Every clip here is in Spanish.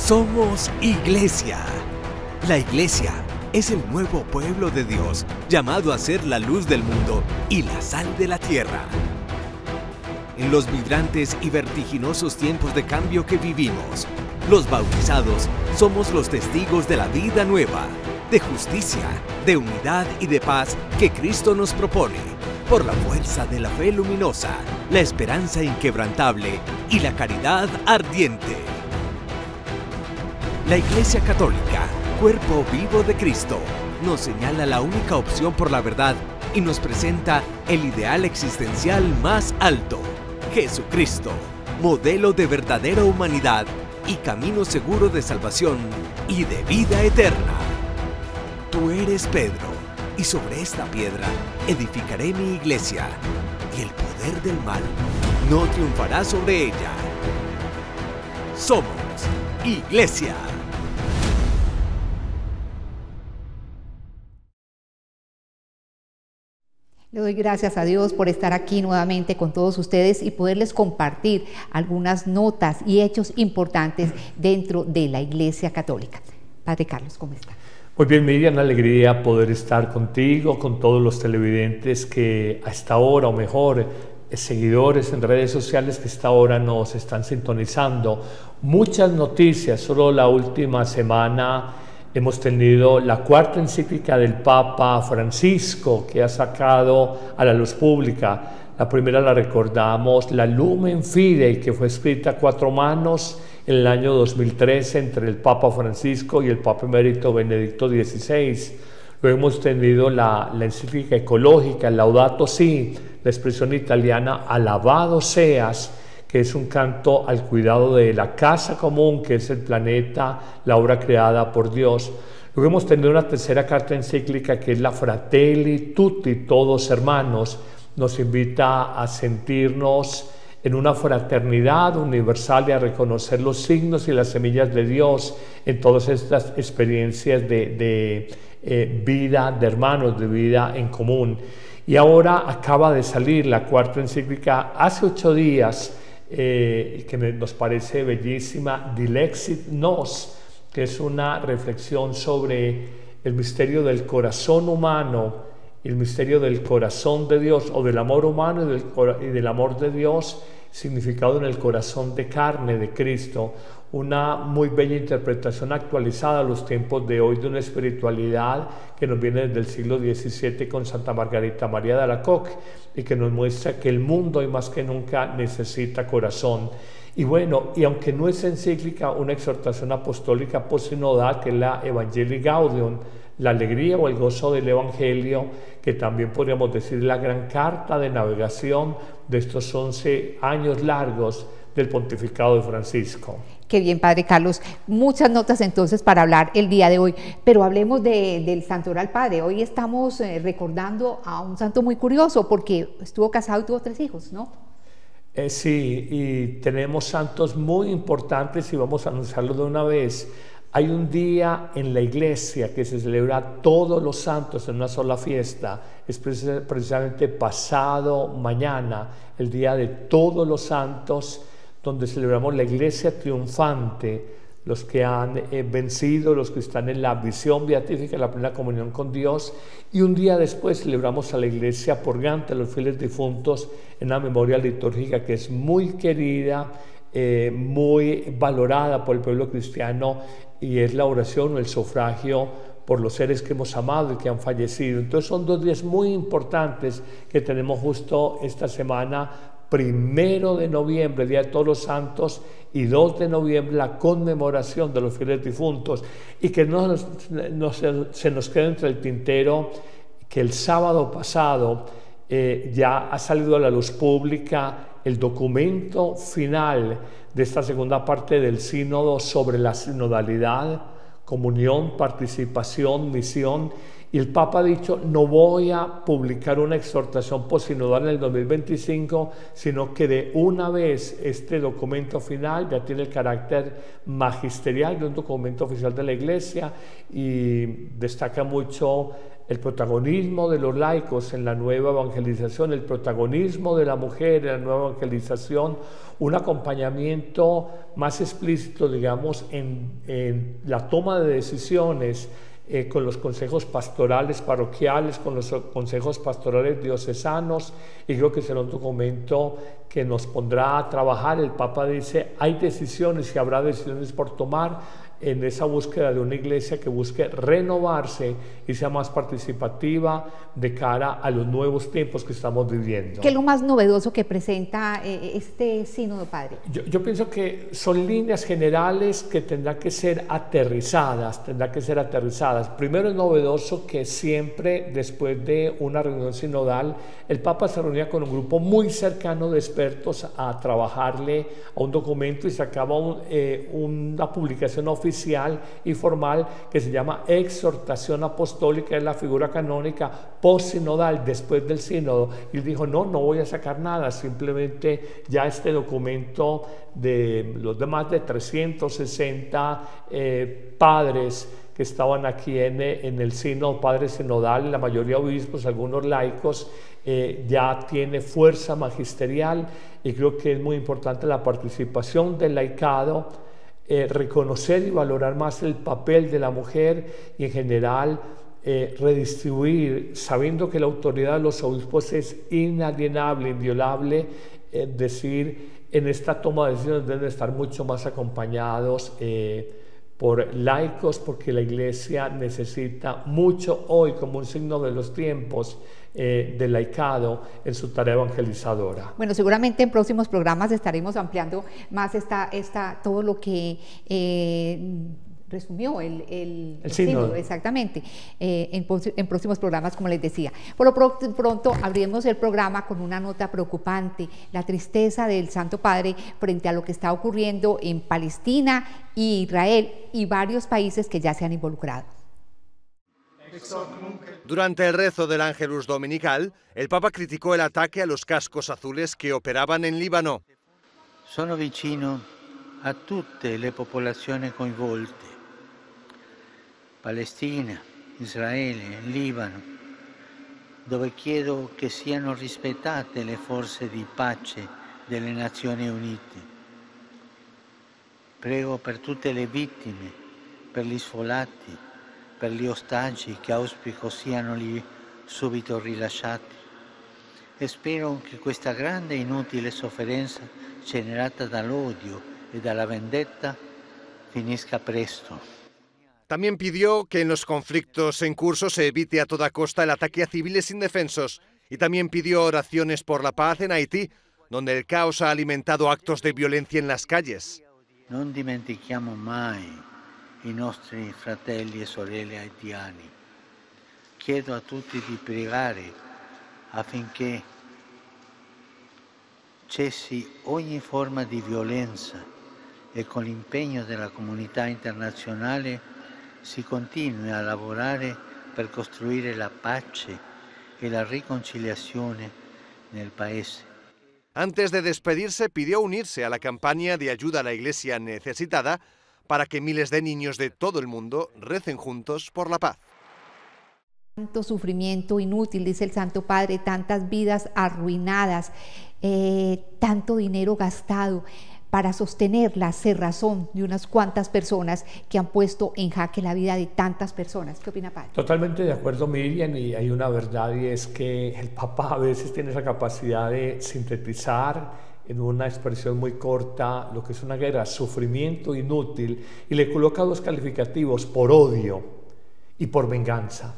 Somos Iglesia. La Iglesia es el nuevo pueblo de Dios, llamado a ser la luz del mundo y la sal de la tierra. En los vibrantes y vertiginosos tiempos de cambio que vivimos, los bautizados somos los testigos de la vida nueva, de justicia, de unidad y de paz que Cristo nos propone, por la fuerza de la fe luminosa, la esperanza inquebrantable y la caridad ardiente. La Iglesia Católica, cuerpo vivo de Cristo, nos señala la única opción por la verdad y nos presenta el ideal existencial más alto: Jesucristo, modelo de verdadera humanidad y camino seguro de salvación y de vida eterna. Tú eres Pedro, y sobre esta piedra edificaré mi iglesia, y el poder del mal no triunfará sobre ella. Somos Iglesia. Le doy gracias a Dios por estar aquí nuevamente con todos ustedes y poderles compartir algunas notas y hechos importantes dentro de la Iglesia Católica. Padre Carlos, ¿cómo está? Muy bien, Miriam, una alegría poder estar contigo, con todos los televidentes que a esta hora, o mejor, seguidores en redes sociales que a esta hora nos están sintonizando. Muchas noticias, solo la última semana hemos tenido la cuarta encíclica del Papa Francisco, que ha sacado a la luz pública. La primera la recordamos, la Lumen Fidei, que fue escrita a 4 manos en el año 2013 entre el Papa Francisco y el Papa Emérito Benedicto XVI. Luego hemos tenido la encíclica ecológica, Laudato Si, la expresión italiana Alabado seas, que es un canto al cuidado de la casa común, que es el planeta, la obra creada por Dios. Luego hemos tenido una tercera carta encíclica, que es la Fratelli Tutti, todos hermanos. Nos invita a sentirnos en una fraternidad universal y a reconocer los signos y las semillas de Dios en todas estas experiencias de vida de hermanos, de vida en común. Y ahora acaba de salir la cuarta encíclica hace 8 días, que nos parece bellísima, Dilexit Nos, que es una reflexión sobre el misterio del corazón humano, el misterio del corazón de Dios, o del amor humano y del amor de Dios, significado en el corazón de carne de Cristo. Una muy bella interpretación actualizada a los tiempos de hoy de una espiritualidad que nos viene desde el siglo XVII con Santa Margarita María de Alacoque, y que nos muestra que el mundo hoy más que nunca necesita corazón. Y bueno, y aunque no es encíclica, una exhortación apostólica posinodal, que es la Evangelii Gaudium, la alegría o el gozo del Evangelio, que también podríamos decir la gran carta de navegación de estos 11 años largos del pontificado de Francisco. Qué bien, Padre Carlos. Muchas notas entonces para hablar el día de hoy, pero hablemos del Santoral Padre. Hoy estamos recordando a un santo muy curioso, porque estuvo casado y tuvo 3 hijos, ¿no? Sí, y tenemos santos muy importantes y vamos a anunciarlo de una vez. Hay un día en la iglesia que se celebra todos los santos en una sola fiesta. Es precisamente pasado mañana, el día de todos los santos, donde celebramos la iglesia triunfante, los que han vencido, los que están en la visión beatífica, la plena comunión con Dios. Y un día después celebramos a la iglesia purgante, a los fieles difuntos, en una memoria litúrgica que es muy querida, muy valorada por el pueblo cristiano, y es la oración o el sufragio por los seres que hemos amado y que han fallecido. Entonces son 2 días muy importantes que tenemos justo esta semana. 1 de noviembre, Día de Todos los Santos, y 2 de noviembre, la conmemoración de los fieles difuntos. Y que se nos quede entre el tintero que el sábado pasado ya ha salido a la luz pública el documento final de esta segunda parte del sínodo sobre la sinodalidad, comunión, participación, misión. Y el Papa ha dicho: no voy a publicar una exhortación posinodal en el 2025, sino que de una vez este documento final ya tiene el carácter magisterial de un documento oficial de la Iglesia, y destaca mucho el protagonismo de los laicos en la nueva evangelización, el protagonismo de la mujer en la nueva evangelización, un acompañamiento más explícito, digamos, en la toma de decisiones con los consejos pastorales parroquiales, con los consejos pastorales diocesanos, y creo que será un documento que nos pondrá a trabajar. El Papa dice, hay decisiones y habrá decisiones por tomar en esa búsqueda de una iglesia que busque renovarse y sea más participativa de cara a los nuevos tiempos que estamos viviendo. ¿Qué es lo más novedoso que presenta este sínodo, padre? Yo pienso que son líneas generales que tendrán que ser aterrizadas, Primero es novedoso que siempre después de una reunión sinodal, el Papa se reunía con un grupo muy cercano de expertos a trabajarle a un documento y sacaba una publicación oficial y formal que se llama Exhortación Apostólica, es la figura canónica post-sinodal, después del sínodo. Y él dijo, no voy a sacar nada, simplemente ya este documento de los demás de 360 padres que estaban aquí en el sínodo, padres sinodal, la mayoría obispos, algunos laicos, ya tiene fuerza magisterial, y creo que es muy importante la participación del laicado, reconocer y valorar más el papel de la mujer y en general redistribuir, sabiendo que la autoridad de los obispos es inalienable, inviolable, decir, en esta toma de decisiones deben estar mucho más acompañados por laicos, porque la Iglesia necesita mucho hoy, como un signo de los tiempos, del laicado en su tarea evangelizadora. Bueno, seguramente en próximos programas estaremos ampliando más todo lo que resumió el sínodo, exactamente, en próximos programas, como les decía. Por lo pronto abrimos el programa con una nota preocupante, la tristeza del Santo Padre frente a lo que está ocurriendo en Palestina, Israel y varios países que ya se han involucrado. Durante el rezo del Ángelus Dominical, el Papa criticó el ataque a los cascos azules que operaban en Líbano. Sono vicino a tutte le popolazioni coinvolte, Palestina, Israele, Libano, dove chiedo che siano rispettate le forze di pace delle Nazioni Unite. Prego per tutte le vittime, per gli sfollati, per gli ostaggi che auspico siano subito rilasciati, e spero che questa grande e inutile sofferenza generata dall'odio e dalla vendetta finisca presto. También pidió que en los conflictos en curso se evite a toda costa el ataque a civiles indefensos, y también pidió oraciones por la paz en Haití, donde el caos ha alimentado actos de violencia en las calles. Non dimentichiamo mai i nostri fratelli e sorelle haitiani. Chiedo a tutti di pregare affinché cessi ogni forma di violenza e con l'impegno della comunità internazionale si continui a lavorare per costruire la pace e la riconciliazione nel paese. Antes de despedirse, pidió unirse a la campaña de ayuda a la Iglesia necesitada para que miles de niños de todo el mundo recen juntos por la paz. Tanto sufrimiento inútil, dice el Santo Padre, tantas vidas arruinadas, tanto dinero gastado para sostener la cerrazón de unas cuantas personas que han puesto en jaque la vida de tantas personas. ¿Qué opina, padre? Totalmente de acuerdo, Miriam, y hay una verdad, y es que el Papa a veces tiene esa capacidad de sintetizar en una expresión muy corta lo que es una guerra, sufrimiento inútil, y le coloca dos calificativos: por odio y por venganza.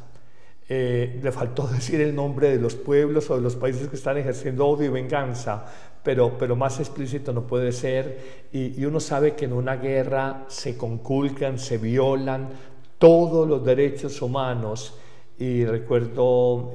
Le faltó decir el nombre de los pueblos o de los países que están ejerciendo odio y venganza, pero más explícito no puede ser, y uno sabe que en una guerra se conculcan, se violan todos los derechos humanos. Y recuerdo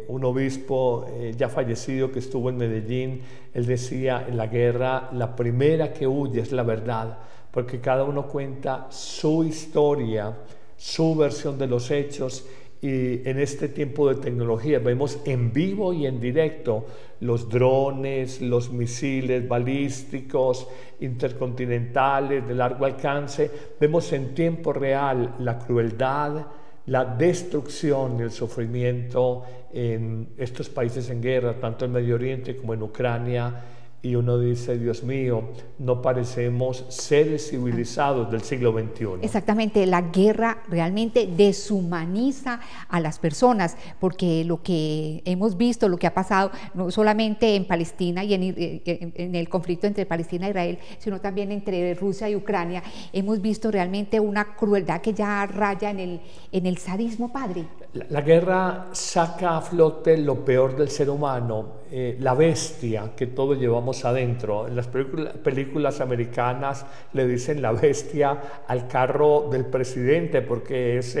un obispo ya fallecido que estuvo en Medellín, él decía: en la guerra la primera que huye es la verdad, porque cada uno cuenta su historia, su versión de los hechos. Y en este tiempo de tecnología vemos en vivo y en directo los drones, los misiles balísticos, intercontinentales, de largo alcance. Vemos en tiempo real la crueldad, la destrucción y el sufrimiento en estos países en guerra, tanto en Medio Oriente como en Ucrania, y uno dice, Dios mío, no parecemos seres civilizados del siglo XXI. Exactamente, la guerra realmente deshumaniza a las personas, porque lo que hemos visto, lo que ha pasado, no solamente en Palestina y en el conflicto entre Palestina e Israel, sino también entre Rusia y Ucrania, hemos visto realmente una crueldad que ya raya en el sadismo, padre. La guerra saca a flote lo peor del ser humano, la bestia que todos llevamos adentro. En las películas americanas le dicen la bestia al carro del presidente porque es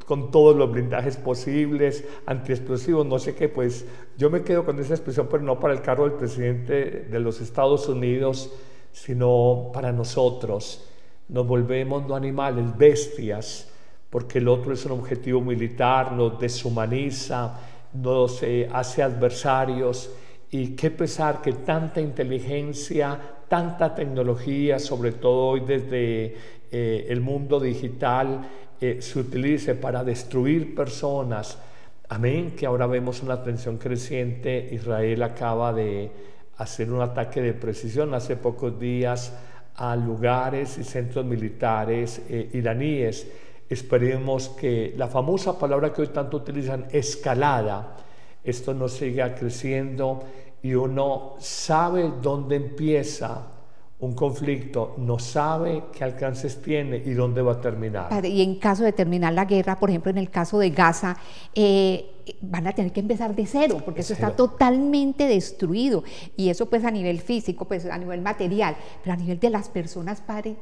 con todos los blindajes posibles, antiexplosivos, no sé qué, pues yo me quedo con esa expresión, pero no para el carro del presidente de los Estados Unidos, sino para nosotros. Nos volvemos no animales, bestias, porque el otro es un objetivo militar, nos deshumaniza, nos hace adversarios, y qué pesar que tanta inteligencia, tanta tecnología, sobre todo hoy desde el mundo digital, se utilice para destruir personas. Amén, que ahora vemos una tensión creciente. Israel acaba de hacer un ataque de precisión hace pocos días a lugares y centros militares iraníes. Esperemos que la famosa palabra que hoy tanto utilizan, escalada, esto no siga creciendo y uno sabe dónde empieza un conflicto, no sabe qué alcances tiene y dónde va a terminar. Padre, y en caso de terminar la guerra, por ejemplo, en el caso de Gaza, van a tener que empezar de cero, porque eso está totalmente destruido. Y eso pues a nivel físico, pues a nivel material, pero a nivel de las personas, padre.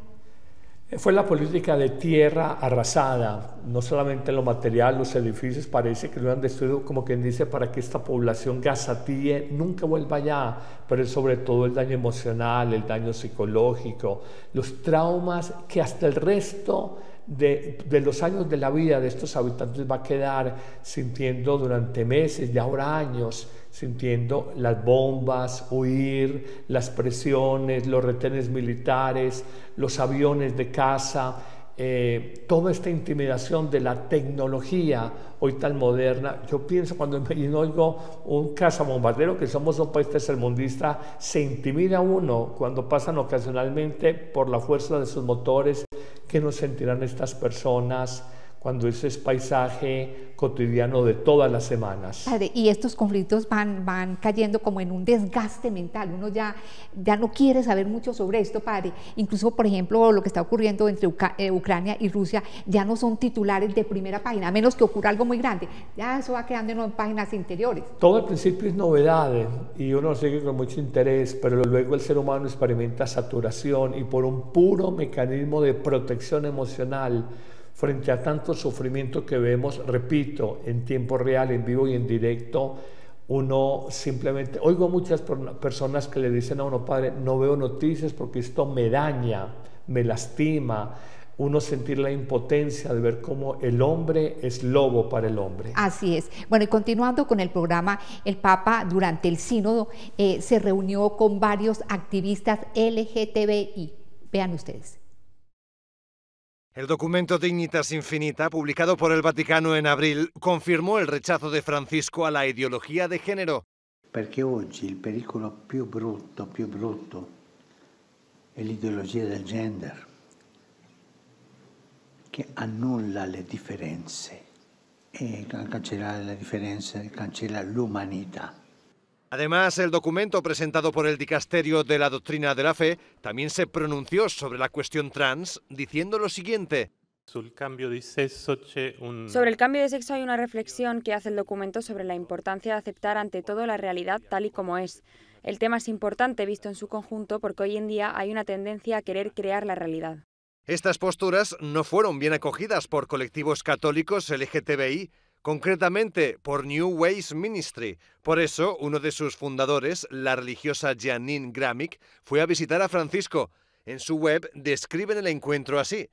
Fue la política de tierra arrasada, no solamente en lo material, los edificios parece que lo han destruido, como quien dice, para que esta población gazatíe nunca vuelva allá, pero sobre todo el daño emocional, el daño psicológico, los traumas que hasta el resto de los años de la vida de estos habitantes va a quedar sintiendo durante meses y ahora años, sintiendo las bombas, huir, las presiones, los retenes militares, los aviones de caza, toda esta intimidación de la tecnología hoy tan moderna. Yo pienso cuando me oigo un cazabombardero, que somos un país tercermundista, se intimida uno cuando pasan ocasionalmente por la fuerza de sus motores. ¿Qué nos sentirán estas personas cuando ese es paisaje cotidiano de todas las semanas? Padre, y estos conflictos van cayendo como en un desgaste mental, uno ya no quiere saber mucho sobre esto, padre. Incluso, por ejemplo, lo que está ocurriendo entre Ucrania y Rusia ya no son titulares de primera página, a menos que ocurra algo muy grande, ya eso va quedando en páginas interiores. Todo al principio es novedad y uno sigue con mucho interés, pero luego el ser humano experimenta saturación y por un puro mecanismo de protección emocional frente a tanto sufrimiento que vemos, repito, en tiempo real, en vivo y en directo, uno simplemente, oigo a muchas personas que le dicen a uno, padre, no veo noticias porque esto me daña, me lastima, uno sentir la impotencia de ver cómo el hombre es lobo para el hombre. Así es. Bueno, y continuando con el programa, el Papa durante el sínodo se reunió con varios activistas LGTBI. Vean ustedes. El documento Dignitas Infinita, publicado por el Vaticano en abril, confirmó el rechazo de Francisco a la ideología de género. Perché oggi il pericolo più brutto è l'ideologia del gender, che annulla le differenze e cancellare le differenze cancella l'umanità. Además, el documento presentado por el Dicasterio de la Doctrina de la Fe también se pronunció sobre la cuestión trans, diciendo lo siguiente. Sobre el cambio de sexo hay una reflexión que hace el documento sobre la importancia de aceptar ante todo la realidad tal y como es. El tema es importante visto en su conjunto porque hoy en día hay una tendencia a querer crear la realidad. Estas posturas no fueron bien acogidas por colectivos católicos LGTBI, concretamente por New Ways Ministry. Por eso, uno de sus fundadores, la religiosa Janine Gramick, fue a visitar a Francisco. En su web describen el encuentro así.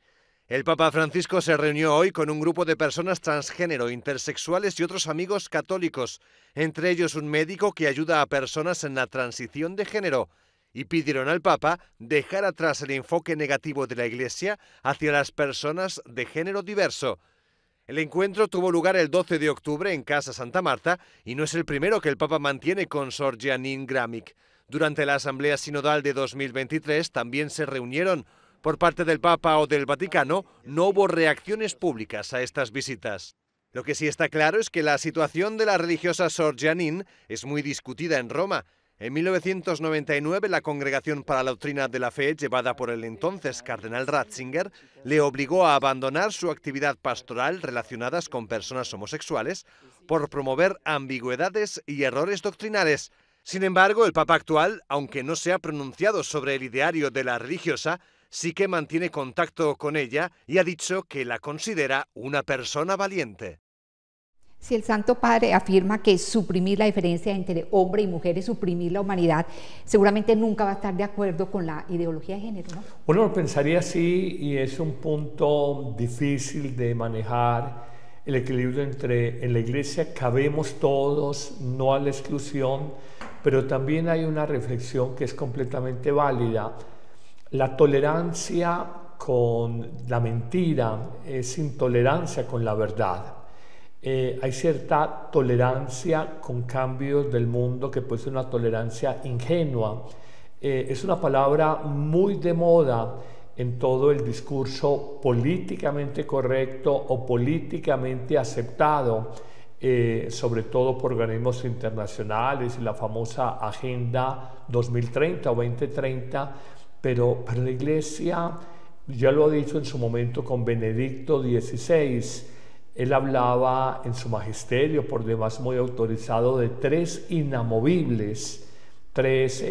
El Papa Francisco se reunió hoy con un grupo de personas transgénero, intersexuales y otros amigos católicos, entre ellos un médico que ayuda a personas en la transición de género, y pidieron al Papa dejar atrás el enfoque negativo de la Iglesia hacia las personas de género diverso. El encuentro tuvo lugar el 12 de octubre en Casa Santa Marta y no es el primero que el Papa mantiene con Sor Jeanine Gramic. Durante la Asamblea Sinodal de 2023 también se reunieron. Por parte del Papa o del Vaticano no hubo reacciones públicas a estas visitas. Lo que sí está claro es que la situación de la religiosa Sor Jeanine es muy discutida en Roma. En 1999, la Congregación para la Doctrina de la Fe, llevada por el entonces cardenal Ratzinger, le obligó a abandonar su actividad pastoral relacionadas con personas homosexuales por promover ambigüedades y errores doctrinales. Sin embargo, el Papa actual, aunque no se ha pronunciado sobre el ideario de la religiosa, sí que mantiene contacto con ella y ha dicho que la considera una persona valiente. Si el Santo Padre afirma que suprimir la diferencia entre hombre y mujer es suprimir la humanidad, seguramente nunca va a estar de acuerdo con la ideología de género, ¿no? Uno lo pensaría así y es un punto difícil de manejar, el equilibrio entre en la Iglesia cabemos todos, no a la exclusión, pero también hay una reflexión que es completamente válida. La tolerancia con la mentira es intolerancia con la verdad. Hay cierta tolerancia con cambios del mundo que puede ser una tolerancia ingenua. Es una palabra muy de moda en todo el discurso políticamente correcto o políticamente aceptado, sobre todo por organismos internacionales y la famosa Agenda 2030 o 2030, pero la Iglesia, ya lo ha dicho en su momento con Benedicto XVI, él hablaba en su magisterio, por demás muy autorizado, de tres inamovibles, tres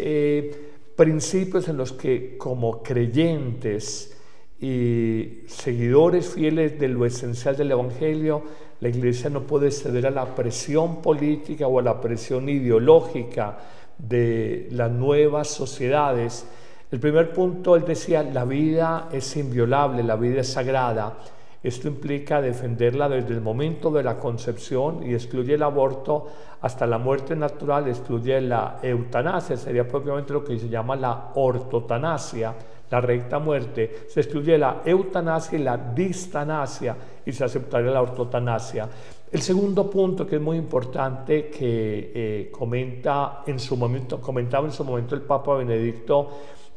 principios en los que como creyentes y seguidores fieles de lo esencial del Evangelio, la Iglesia no puede ceder a la presión política o a la presión ideológica de las nuevas sociedades. El primer punto, él decía, la vida es inviolable, la vida es sagrada. Esto implica defenderla desde el momento de la concepción y excluye el aborto hasta la muerte natural, excluye la eutanasia, sería propiamente lo que se llama la ortotanasia, la recta muerte. Se excluye la eutanasia y la distanasia y se aceptaría la ortotanasia. El segundo punto, que es muy importante, que comentaba en su momento el Papa Benedicto,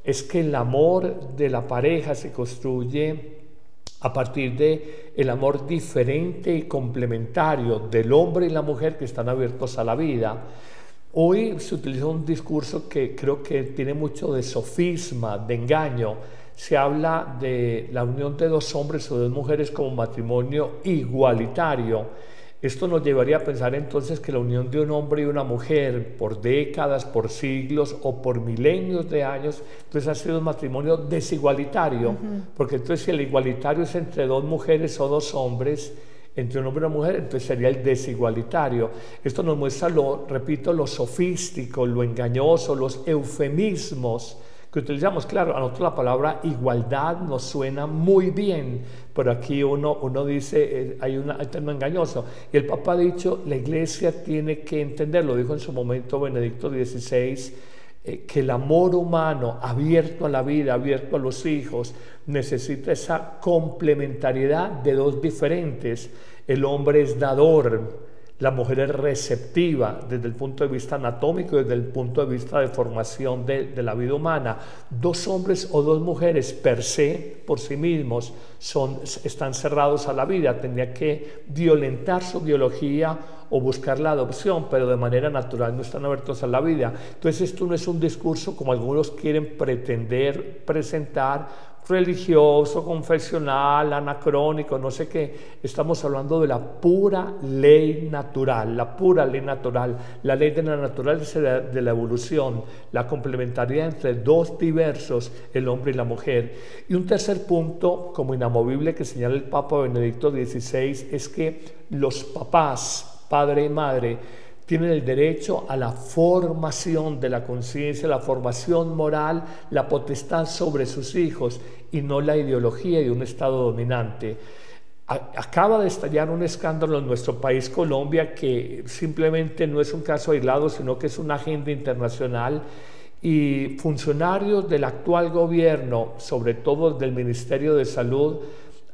es que el amor de la pareja se construye a partir de el amor diferente y complementario del hombre y la mujer que están abiertos a la vida. Hoy se utiliza un discurso que creo que tiene mucho de sofisma, de engaño. Se habla de la unión de dos hombres o dos mujeres como matrimonio igualitario. Esto nos llevaría a pensar entonces que la unión de un hombre y una mujer por décadas, por siglos o por milenios de años, entonces ha sido un matrimonio desigualitario, porque entonces si el igualitario es entre dos mujeres o dos hombres, entre un hombre y una mujer, entonces sería el desigualitario. Esto nos muestra, repito, lo sofístico, lo engañoso, los eufemismos que utilizamos. Claro, a nosotros la palabra igualdad nos suena muy bien, pero aquí uno dice, hay un término engañoso. Y el Papa ha dicho, la Iglesia tiene que entender, lo dijo en su momento Benedicto XVI, que el amor humano abierto a la vida, abierto a los hijos, necesita esa complementariedad de dos diferentes. El hombre es dador, la mujer es receptiva desde el punto de vista anatómico y desde el punto de vista de formación de la vida humana. Dos hombres o dos mujeres per se, por sí mismos, están cerrados a la vida. Tendría que violentar su biología o buscar la adopción, pero de manera natural no están abiertos a la vida. Entonces esto no es un discurso como algunos quieren pretender presentar, religioso, confesional, anacrónico, no sé qué. Estamos hablando de la pura ley natural, la pura ley natural, la ley de la naturaleza de la evolución, la complementariedad entre dos diversos, el hombre y la mujer. Y un tercer punto, como inamovible, que señala el Papa Benedicto XVI, es que los papás, padre y madre, tienen el derecho a la formación de la conciencia, la formación moral, la potestad sobre sus hijos y no la ideología de un Estado dominante. Acaba de estallar un escándalo en nuestro país, Colombia, que simplemente no es un caso aislado, sino que es una agenda internacional, y funcionarios del actual gobierno, sobre todo del Ministerio de Salud,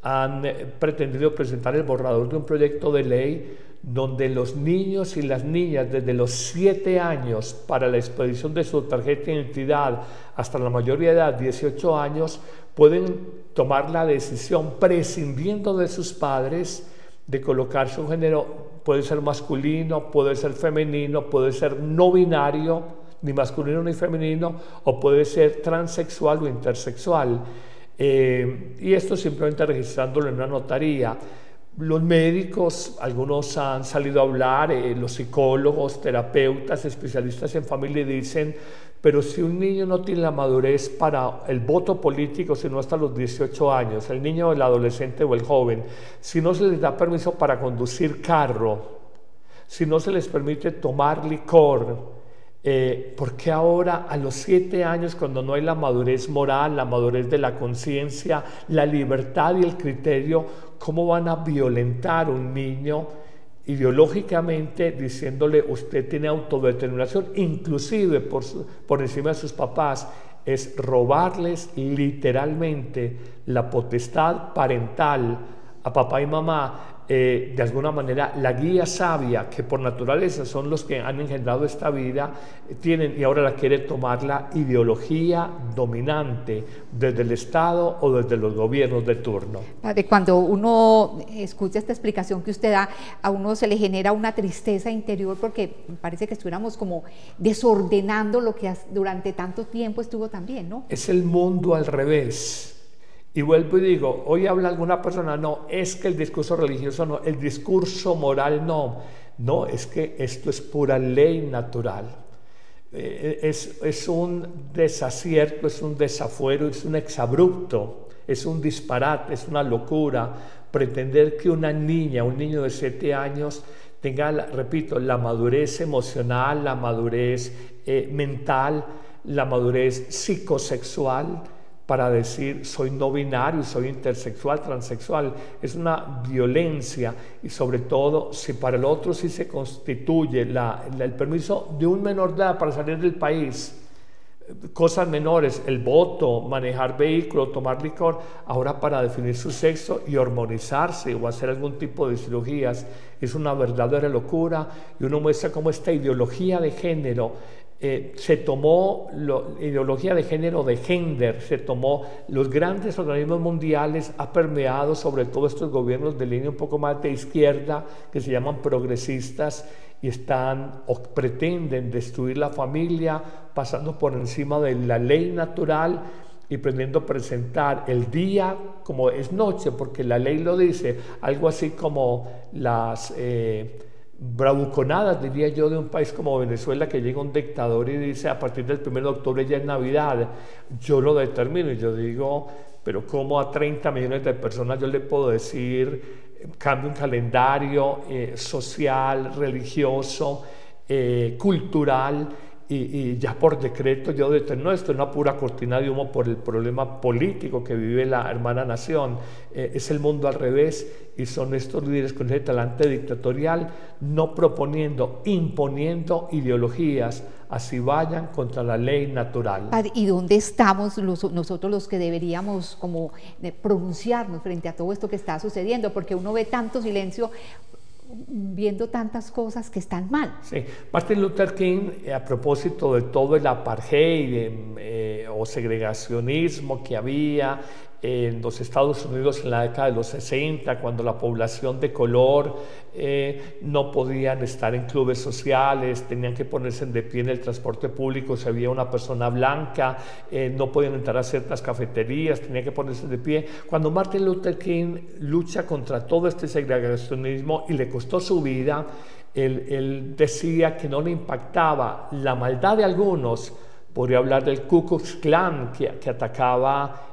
han pretendido presentar el borrador de un proyecto de ley donde los niños y las niñas desde los 7 años para la expedición de su tarjeta de identidad hasta la mayoría de edad, 18 años, pueden tomar la decisión prescindiendo de sus padres de colocarse un género, puede ser masculino, puede ser femenino, puede ser no binario, ni masculino ni femenino, o puede ser transexual o intersexual. Y esto simplemente registrándolo en una notaría. Los médicos, algunos han salido a hablar, los psicólogos, terapeutas, especialistas en familia dicen, pero si un niño no tiene la madurez para el voto político, sino hasta los 18 años, el niño, el adolescente o el joven, si no se les da permiso para conducir carro, si no se les permite tomar licor, ¿por qué ahora a los 7 años, cuando no hay la madurez moral, la madurez de la conciencia, la libertad y el criterio, cómo van a violentar a un niño ideológicamente diciéndole usted tiene autodeterminación, inclusive por encima de sus papás? Es robarles literalmente la potestad parental a papá y mamá. De alguna manera la guía sabia, que por naturaleza son los que han engendrado esta vida, tienen, y ahora la quiere tomar la ideología dominante desde el Estado o desde los gobiernos de turno. Padre, cuando uno escucha esta explicación que usted da, a uno se le genera una tristeza interior porque parece que estuviéramos como desordenando lo que durante tanto tiempo estuvo también, ¿no? Es el mundo al revés. Y vuelvo y digo, hoy habla alguna persona, no, es que el discurso religioso no, el discurso moral no, no, es que esto es pura ley natural. Es un desacierto, es un desafuero, es un exabrupto, es un disparate, es una locura pretender que una niña, un niño de 7 años tenga, repito, la madurez emocional, la madurez mental, la madurez psicosexual, para decir soy no binario, soy intersexual, transexual. Es una violencia, y sobre todo si para el otro sí se constituye el permiso de un menor de edad para salir del país, cosas menores, el voto, manejar vehículo, tomar licor, ahora para definir su sexo y hormonizarse o hacer algún tipo de cirugías, es una verdadera locura. Y uno muestra cómo esta ideología de género se tomó, ideología de género, de gender, se tomó los grandes organismos mundiales, ha permeado sobre todo estos gobiernos de línea un poco más de izquierda, que se llaman progresistas, y están o pretenden destruir la familia, pasando por encima de la ley natural y pretendiendo presentar el día como es noche, porque la ley lo dice, algo así como las bravuconadas, diría yo, de un país como Venezuela, que llega un dictador y dice a partir del 1 de octubre ya es Navidad. Yo lo determino y yo digo, pero ¿cómo a 30 millones de personas yo le puedo decir cambio un calendario social, religioso, cultural, y ya por decreto yo determino? Esto es una pura cortina de humo por el problema político que vive la hermana nación. Es el mundo al revés, y son estos líderes con ese talante dictatorial, no proponiendo, imponiendo ideologías, así vayan contra la ley natural. ¿Y dónde estamos nosotros los que deberíamos como pronunciarnos frente a todo esto que está sucediendo? Porque uno ve tanto silencio viendo tantas cosas que están mal. Sí, Martin Luther King, a propósito de todo el apartheid o segregacionismo que había en los Estados Unidos en la década de los 60, cuando la población de color no podían estar en clubes sociales, tenían que ponerse de pie en el transporte público, si había una persona blanca, no podían entrar a ciertas cafeterías, tenían que ponerse de pie. Cuando Martin Luther King lucha contra todo este segregacionismo y le costó su vida, él decía que no le impactaba la maldad de algunos. Podría hablar del Ku Klux Klan que atacaba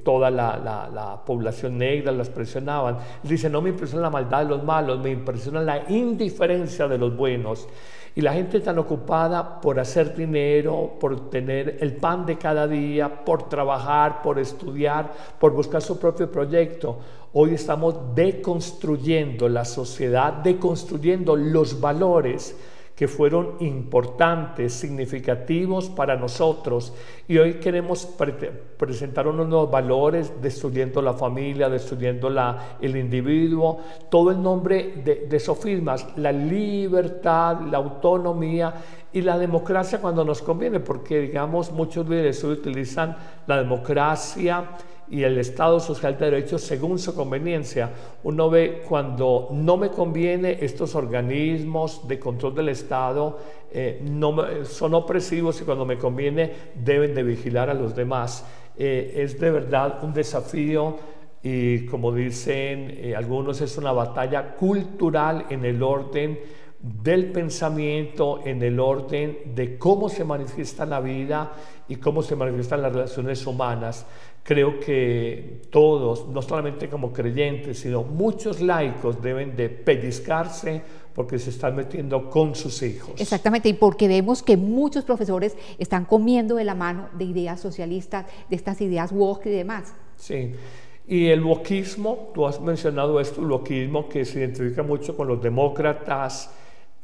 toda la población negra, las presionaban. Dice, no me impresiona la maldad de los malos, me impresiona la indiferencia de los buenos. Y la gente tan ocupada por hacer dinero, por tener el pan de cada día, por trabajar, por estudiar, por buscar su propio proyecto. Hoy estamos deconstruyendo la sociedad, deconstruyendo los valores que fueron importantes, significativos para nosotros, y hoy queremos presentar unos nuevos valores, destruyendo la familia, destruyendo el individuo, todo en nombre de sofismas, la libertad, la autonomía y la democracia cuando nos conviene, porque digamos muchos líderes hoy utilizan la democracia y el Estado Social de Derecho según su conveniencia. Uno ve cuando no me conviene, estos organismos de control del Estado son opresivos, y cuando me conviene deben de vigilar a los demás. Es de verdad un desafío, y como dicen algunos, es una batalla cultural en el orden del pensamiento, en el orden de cómo se manifiesta la vida y cómo se manifiestan las relaciones humanas. Creo que todos, no solamente como creyentes, sino muchos laicos deben de pellizcarse porque se están metiendo con sus hijos. Exactamente, y porque vemos que muchos profesores están comiendo de la mano de ideas socialistas, de estas ideas woke y demás. Sí. Y el wokismo, tú has mencionado esto, el wokismo que se identifica mucho con los demócratas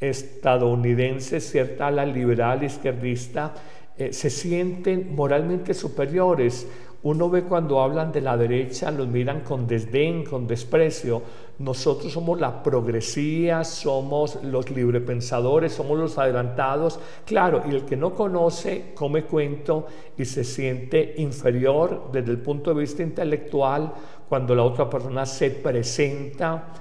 estadounidenses, cierta ala liberal izquierdista, se sienten moralmente superiores. Uno ve cuando hablan de la derecha, los miran con desdén, con desprecio. Nosotros somos la progresía, somos los librepensadores, somos los adelantados. Claro, y el que no conoce come cuento y se siente inferior desde el punto de vista intelectual cuando la otra persona se presenta,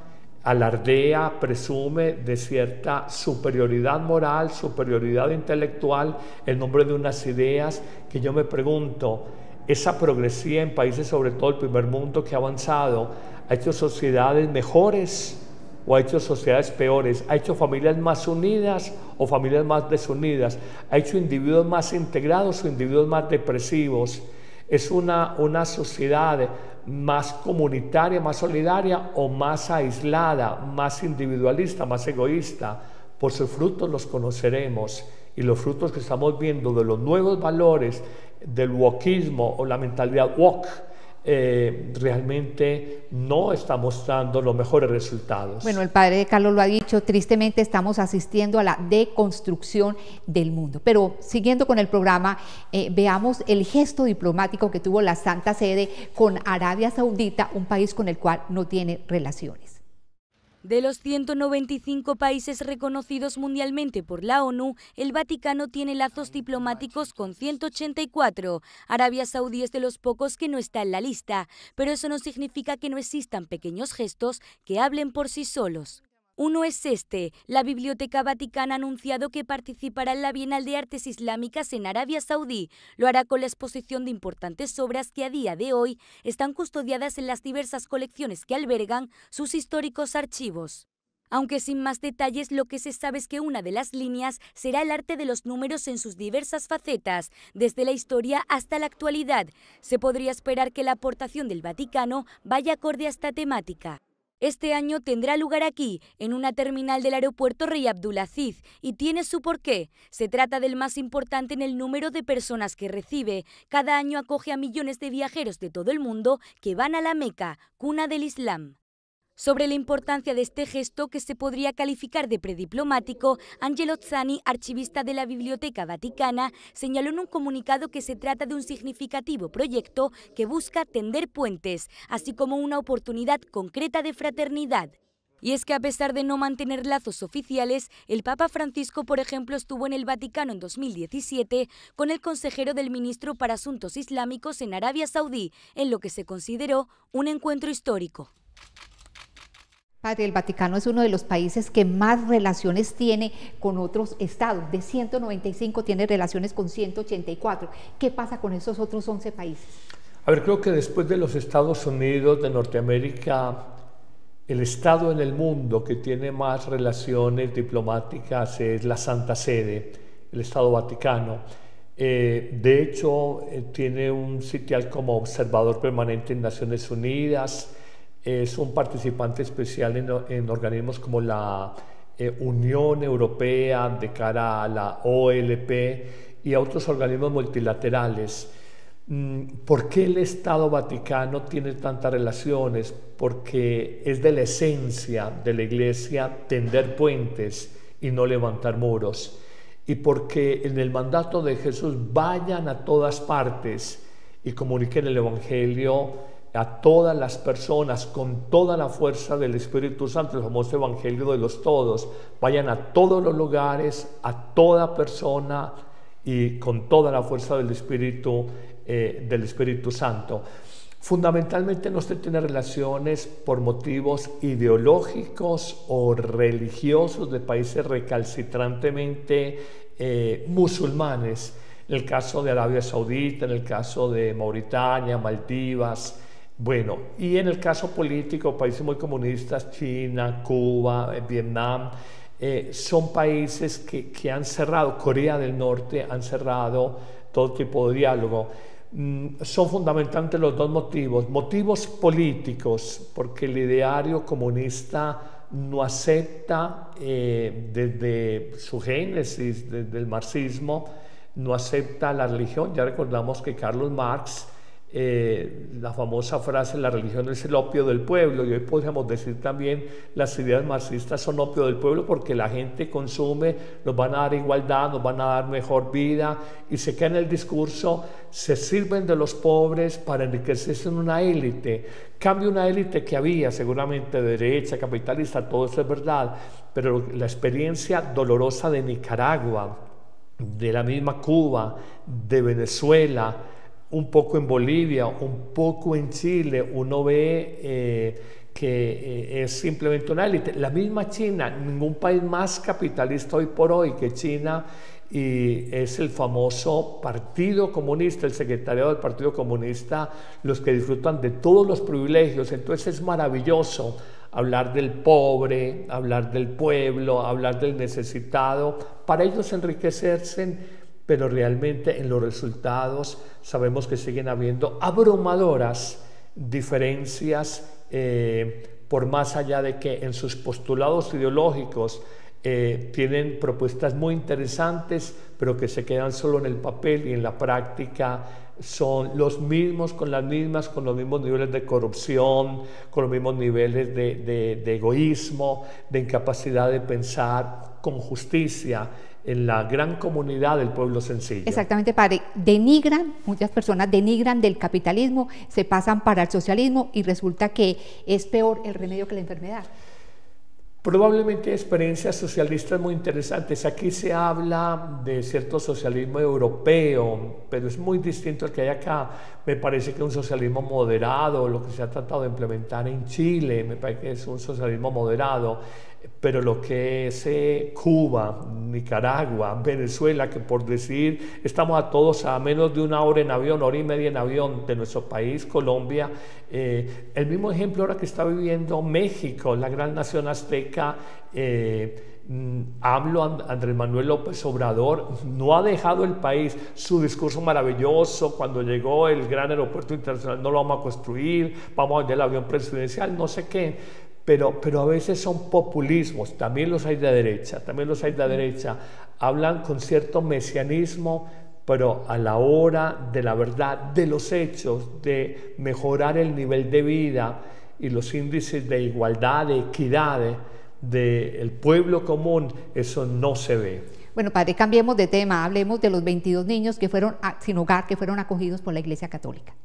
alardea, presume de cierta superioridad moral, superioridad intelectual en nombre de unas ideas que yo me pregunto, esa progresía en países, sobre todo el primer mundo que ha avanzado, ¿ha hecho sociedades mejores o ha hecho sociedades peores? ¿Ha hecho familias más unidas o familias más desunidas? ¿Ha hecho individuos más integrados o individuos más depresivos? ¿Es una sociedad más comunitaria, más solidaria o más aislada, más individualista, más egoísta? Por sus frutos los conoceremos, y los frutos que estamos viendo de los nuevos valores del wokismo o la mentalidad woke realmente no está mostrando los mejores resultados. Bueno, el padre Carlos lo ha dicho, tristemente estamos asistiendo a la deconstrucción del mundo. Pero siguiendo con el programa, veamos el gesto diplomático que tuvo la Santa Sede con Arabia Saudita, un país con el cual no tiene relaciones. De los 195 países reconocidos mundialmente por la ONU, el Vaticano tiene lazos diplomáticos con 184. Arabia Saudí es de los pocos que no está en la lista, pero eso no significa que no existan pequeños gestos que hablen por sí solos. Uno es este: la Biblioteca Vaticana ha anunciado que participará en la Bienal de Artes Islámicas en Arabia Saudí. Lo hará con la exposición de importantes obras que a día de hoy están custodiadas en las diversas colecciones que albergan sus históricos archivos. Aunque sin más detalles, lo que se sabe es que una de las líneas será el arte de los números en sus diversas facetas, desde la historia hasta la actualidad. Se podría esperar que la aportación del Vaticano vaya acorde a esta temática. Este año tendrá lugar aquí, en una terminal del aeropuerto Rey Abdulaziz, y tiene su porqué. Se trata del más importante en el número de personas que recibe. Cada año acoge a millones de viajeros de todo el mundo que van a la Meca, cuna del Islam. Sobre la importancia de este gesto, que se podría calificar de prediplomático, Angelo Zani, archivista de la Biblioteca Vaticana, señaló en un comunicado que se trata de un significativo proyecto que busca tender puentes, así como una oportunidad concreta de fraternidad. Y es que a pesar de no mantener lazos oficiales, el Papa Francisco, por ejemplo, estuvo en el Vaticano en 2017 con el consejero del ministro para Asuntos Islámicos en Arabia Saudí, en lo que se consideró un encuentro histórico. Padre, el Vaticano es uno de los países que más relaciones tiene con otros estados. De 195 tiene relaciones con 184. ¿Qué pasa con esos otros 11 países? A ver, creo que después de los Estados Unidos de Norteamérica, el estado en el mundo que tiene más relaciones diplomáticas es la Santa Sede, el Estado Vaticano. De hecho, tiene un sitial como observador permanente en Naciones Unidas. Es un participante especial en organismos como la Unión Europea, de cara a la OLP y a otros organismos multilaterales. ¿Por qué el Estado Vaticano tiene tantas relaciones? Porque es de la esencia de la Iglesia tender puentes y no levantar muros. Y porque en el mandato de Jesús vayan a todas partes y comuniquen el Evangelio a todas las personas con toda la fuerza del Espíritu Santo, el famoso Evangelio de los todos. Vayan a todos los lugares, a toda persona y con toda la fuerza del Espíritu Santo. Fundamentalmente no se tiene relaciones por motivos ideológicos o religiosos de países recalcitrantemente musulmanes. En el caso de Arabia Saudita, en el caso de Mauritania, Maldivas, bueno, y en el caso político, países muy comunistas, China, Cuba, Vietnam, son países que han cerrado, Corea del Norte, han cerrado todo tipo de diálogo. Son fundamentalmente los dos motivos políticos, porque el ideario comunista no acepta desde su génesis, desde el marxismo, no acepta la religión. Ya recordamos que Carlos Marx, la famosa frase, la religión es el opio del pueblo, y hoy podríamos decir también las ideas marxistas son opio del pueblo, porque la gente consume, nos van a dar igualdad, nos van a dar mejor vida, y se queda en el discurso, se sirven de los pobres para enriquecerse en una élite. Cambia una élite que había seguramente de derecha, capitalista, todo eso es verdad, pero la experiencia dolorosa de Nicaragua, de la misma Cuba, de Venezuela, un poco en Bolivia, un poco en Chile, uno ve que es simplemente una élite. La misma China, ningún país más capitalista hoy por hoy que China, y es el famoso Partido Comunista, el secretariado del Partido Comunista, los que disfrutan de todos los privilegios. Entonces es maravilloso hablar del pobre, hablar del pueblo, hablar del necesitado, para ellos enriquecerse, pero realmente en los resultados sabemos que siguen habiendo abrumadoras diferencias, por más allá de que en sus postulados ideológicos tienen propuestas muy interesantes, pero que se quedan solo en el papel, y en la práctica son los mismos, con los mismos niveles de corrupción, con los mismos niveles de egoísmo, de incapacidad de pensar con justicia en la gran comunidad del pueblo sencillo. Exactamente, padre. Muchas personas denigran del capitalismo, se pasan para el socialismo y resulta que es peor el remedio que la enfermedad. Probablemente experiencias socialistas muy interesantes. Aquí se habla de cierto socialismo europeo, pero es muy distinto al que hay acá. Me parece que un socialismo moderado, lo que se ha tratado de implementar en Chile, me parece que es un socialismo moderado, pero lo que es Cuba, Nicaragua, Venezuela, que por decir, estamos a todos a menos de una hora en avión, hora y media en avión de nuestro país, Colombia. El mismo ejemplo ahora que está viviendo México, la gran nación azteca. Hablo Andrés Manuel López Obrador, no ha dejado el país. Su discurso maravilloso cuando llegó el gran aeropuerto internacional, no lo vamos a construir, vamos a vender el avión presidencial, no sé qué. Pero a veces son populismos, también los hay de derecha, hablan con cierto mesianismo, pero a la hora de la verdad, de los hechos, de mejorar el nivel de vida y los índices de igualdad, de equidad del pueblo común, eso no se ve. Bueno, padre, cambiemos de tema, hablemos de los 22 niños que fueron sin hogar, que fueron acogidos por la Iglesia Católica.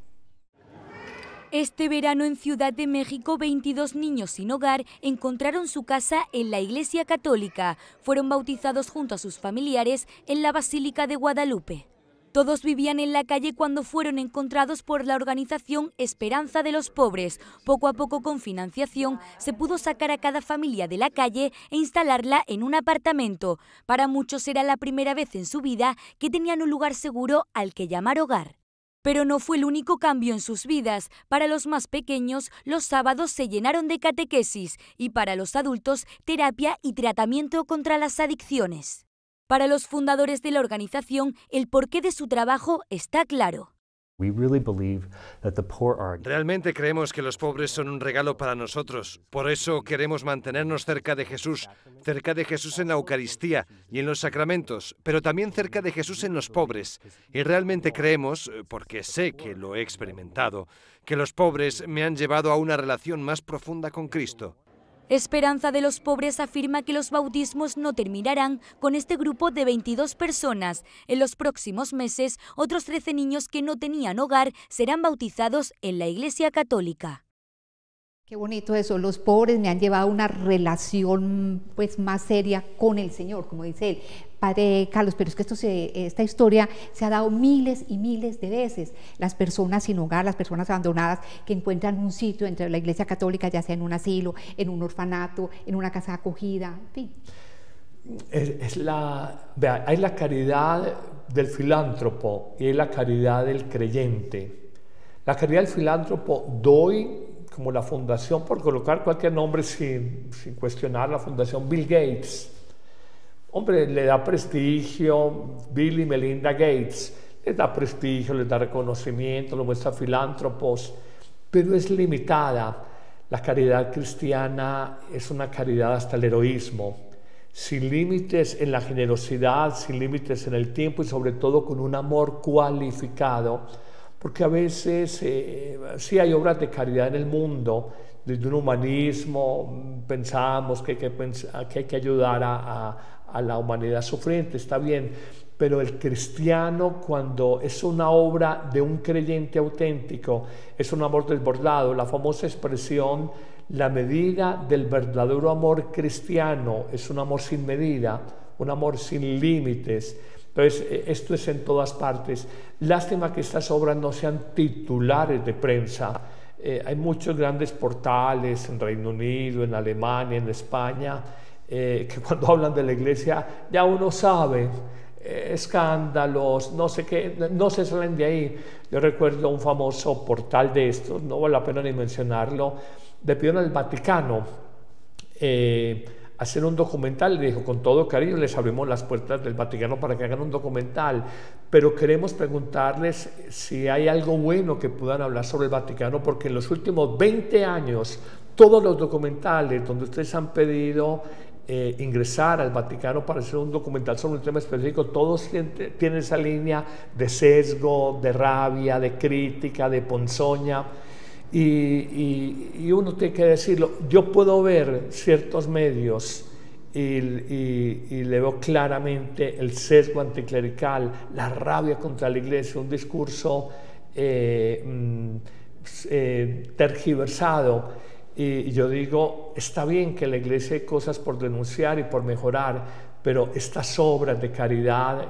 Este verano en Ciudad de México, 22 niños sin hogar encontraron su casa en la Iglesia Católica. Fueron bautizados junto a sus familiares en la Basílica de Guadalupe. Todos vivían en la calle cuando fueron encontrados por la organización Esperanza de los Pobres. Poco a poco, con financiación, se pudo sacar a cada familia de la calle e instalarla en un apartamento. Para muchos era la primera vez en su vida que tenían un lugar seguro al que llamar hogar. Pero no fue el único cambio en sus vidas. Para los más pequeños, los sábados se llenaron de catequesis y para los adultos, terapia y tratamiento contra las adicciones. Para los fundadores de la organización, el porqué de su trabajo está claro. Realmente creemos que los pobres son un regalo para nosotros. Por eso queremos mantenernos cerca de Jesús en la Eucaristía y en los sacramentos, pero también cerca de Jesús en los pobres. Y realmente creemos, porque sé que lo he experimentado, que los pobres me han llevado a una relación más profunda con Cristo. Esperanza de los Pobres afirma que los bautismos no terminarán con este grupo de 22 personas. En los próximos meses, otros 13 niños que no tenían hogar serán bautizados en la Iglesia Católica. Qué bonito eso, los pobres me han llevado a una relación pues más seria con el Señor, como dice él. Padre Carlos, pero es que esta historia se ha dado miles y miles de veces. Las personas sin hogar, las personas abandonadas que encuentran un sitio dentro de la Iglesia Católica, ya sea en un asilo, en un orfanato, en una casa de acogida, en fin. Hay la caridad del filántropo y hay la caridad del creyente. La caridad del filántropo doy como la fundación, por colocar cualquier nombre sin cuestionar, la fundación Bill Gates. Hombre, le da prestigio, Bill y Melinda Gates, les da prestigio, les da reconocimiento, lo muestra filántropos, pero es limitada. La caridad cristiana es una caridad hasta el heroísmo, sin límites en la generosidad, sin límites en el tiempo y sobre todo con un amor cualificado. Porque a veces sí hay obras de caridad en el mundo, desde un humanismo pensamos que hay que ayudar a la humanidad sufriente, está bien, pero el cristiano, cuando es una obra de un creyente auténtico, es un amor desbordado. La famosa expresión, la medida del verdadero amor cristiano es un amor sin medida, un amor sin límites. Entonces, esto es en todas partes. Lástima que estas obras no sean titulares de prensa. Hay muchos grandes portales en Reino Unido, en Alemania, en España, que cuando hablan de la Iglesia ya uno sabe, escándalos, no sé qué, no se salen de ahí. Yo recuerdo un famoso portal de estos, no vale la pena ni mencionarlo, le pidieron al Vaticano hacer un documental, le dijo, con todo cariño les abrimos las puertas del Vaticano para que hagan un documental, pero queremos preguntarles si hay algo bueno que puedan hablar sobre el Vaticano, porque en los últimos 20 años todos los documentales donde ustedes han pedido ingresar al Vaticano para hacer un documental sobre un tema específico, todos tienen esa línea de sesgo, de rabia, de crítica, de ponzoña. Y uno tiene que decirlo. Yo puedo ver ciertos medios y le veo claramente el sesgo anticlerical, la rabia contra la Iglesia, un discurso tergiversado. Y yo digo, está bien que en la Iglesia hay cosas por denunciar y por mejorar, pero estas obras de caridad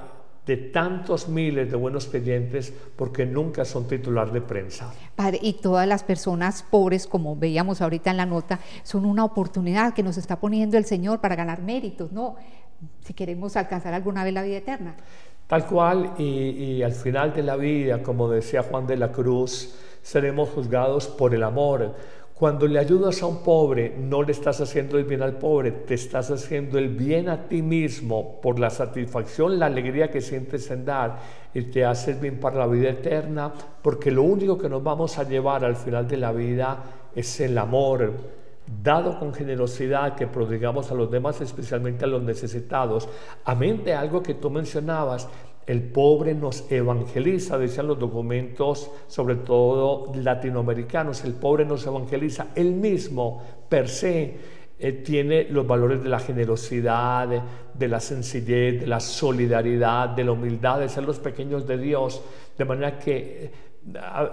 de tantos miles de buenos creyentes, porque nunca son titular de prensa. Padre, y todas las personas pobres, como veíamos ahorita en la nota, son una oportunidad que nos está poniendo el Señor para ganar méritos, ¿no? Si queremos alcanzar alguna vez la vida eterna. Tal cual, y al final de la vida, como decía Juan de la Cruz, seremos juzgados por el amor. Cuando le ayudas a un pobre, no le estás haciendo el bien al pobre, te estás haciendo el bien a ti mismo por la satisfacción, la alegría que sientes en dar, y te haces bien para la vida eterna, porque lo único que nos vamos a llevar al final de la vida es el amor, dado con generosidad que prodigamos a los demás, especialmente a los necesitados. Amén de algo que tú mencionabas, el pobre nos evangeliza, decían los documentos, sobre todo latinoamericanos, el pobre nos evangeliza, él mismo, per se, tiene los valores de la generosidad, de la sencillez, de la solidaridad, de la humildad, de ser los pequeños de Dios, de manera que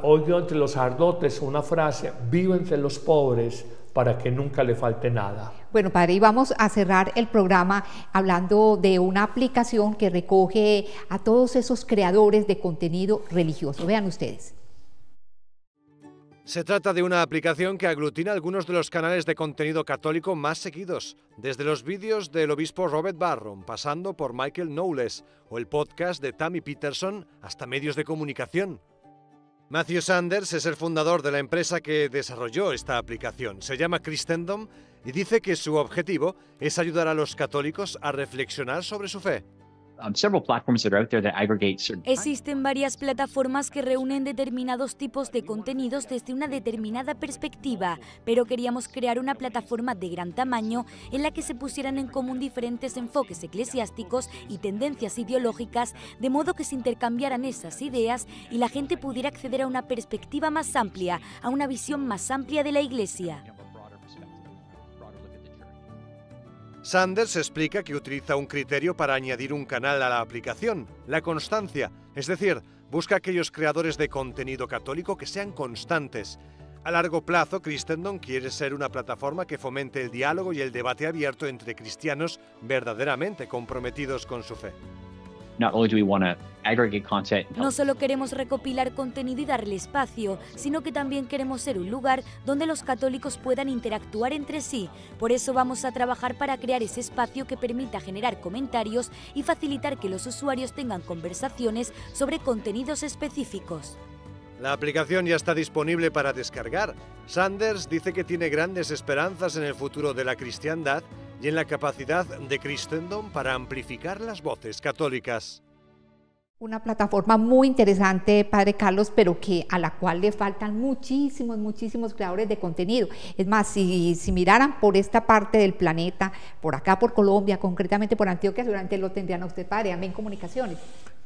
oigo entre los sacerdotes una frase, vivo entre los pobres para que nunca le falte nada. Bueno, padre, y vamos a cerrar el programa hablando de una aplicación que recoge a todos esos creadores de contenido religioso. Vean ustedes. Se trata de una aplicación que aglutina algunos de los canales de contenido católico más seguidos, desde los vídeos del obispo Robert Barron, pasando por Michael Knowles o el podcast de Tammy Peterson, hasta medios de comunicación. Matthew Sanders es el fundador de la empresa que desarrolló esta aplicación. Se llama Christendom y dice que su objetivo es ayudar a los católicos a reflexionar sobre su fe. Existen varias plataformas que reúnen determinados tipos de contenidos desde una determinada perspectiva, pero queríamos crear una plataforma de gran tamaño en la que se pusieran en común diferentes enfoques eclesiásticos y tendencias ideológicas, de modo que se intercambiaran esas ideas y la gente pudiera acceder a una perspectiva más amplia, a una visión más amplia de la Iglesia. Sanders explica que utiliza un criterio para añadir un canal a la aplicación, la constancia, es decir, busca aquellos creadores de contenido católico que sean constantes. A largo plazo, Christendom quiere ser una plataforma que fomente el diálogo y el debate abierto entre cristianos verdaderamente comprometidos con su fe. No solo queremos recopilar contenido y darle espacio, sino que también queremos ser un lugar donde los católicos puedan interactuar entre sí. Por eso vamos a trabajar para crear ese espacio que permita generar comentarios y facilitar que los usuarios tengan conversaciones sobre contenidos específicos. La aplicación ya está disponible para descargar. Sanders dice que tiene grandes esperanzas en el futuro de la cristiandad y en la capacidad de Christendom para amplificar las voces católicas. Una plataforma muy interesante, Padre Carlos, pero a la cual le faltan muchísimos creadores de contenido. Es más, si miraran por esta parte del planeta, por acá por Colombia, concretamente por Antioquia, seguramente lo tendrían a usted, Padre, Amén Comunicaciones.